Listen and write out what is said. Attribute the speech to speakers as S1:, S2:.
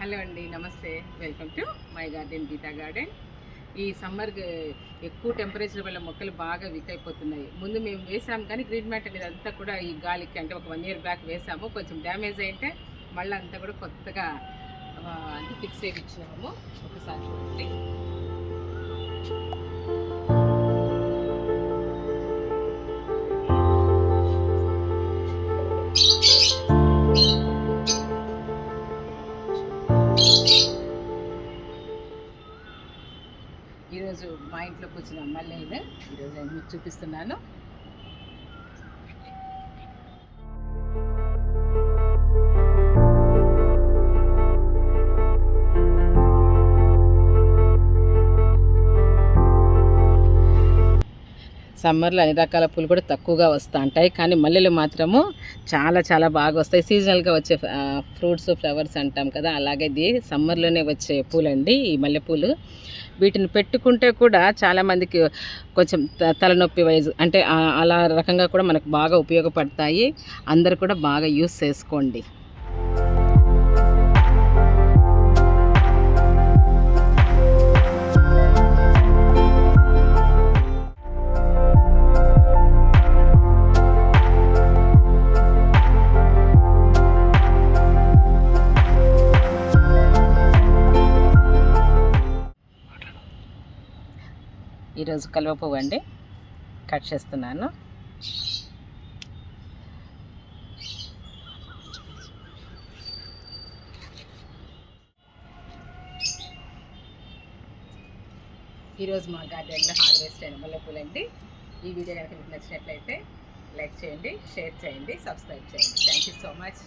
S1: Hello అండి, నమస్తే. Welcome to my garden, Geeta garden. ఈ సమ్మర్ ఎక్కువ టెంపరేచర్ వల్ల మొక్కలు బాగా వీక్ అయిపోతున్నాయి. ముందు మేము వేసాం కానీ గ్రీన్ మ్యాట్ అనేది అంతా కూడా ఈ గాలికి అంటే ఒక 1 year బ్యాక్ వేసాము. కొంచెం డ్యామేజ్ అయితే మళ్ళీ అంతా కూడా కొత్తగా అంటే ఫిక్స్ చేయించినాము. ఒకసారి చూడండి. ఈరోజు మా ఇంట్లోకి వచ్చిన మల్లెలు ఈరోజు నేను మీకు చూపిస్తున్నాను. సమ్మర్లో అన్ని రకాల పూలు కూడా తక్కువగా వస్తూ ఉంటాయి, కానీ మల్లెలు మాత్రము చాలా చాలా బాగా వస్తాయి. సీజనల్గా వచ్చే ఫ్రూట్స్, ఫ్లవర్స్ అంటాం కదా, అలాగే ఇది సమ్మర్లోనే వచ్చే పూలండి ఈ మల్లెపూలు. వీటిని పెట్టుకుంటే కూడా చాలామందికి కొంచెం తలనొప్పి వైజ్ అంటే అలా రకంగా కూడా మనకు బాగా ఉపయోగపడతాయి. అందరు కూడా బాగా యూస్ చేసుకోండి. ఈరోజు కలువ పువ్వు అండి, కట్ చేస్తున్నాను. ఈరోజు మా గార్డెన్లో హార్వెస్ట్ అయిన మల్లెపూలు అండి. ఈ వీడియో కనుక మీకు నచ్చినట్లయితే లైక్ చేయండి, షేర్ చేయండి, సబ్స్క్రైబ్ చేయండి. Thank you so much.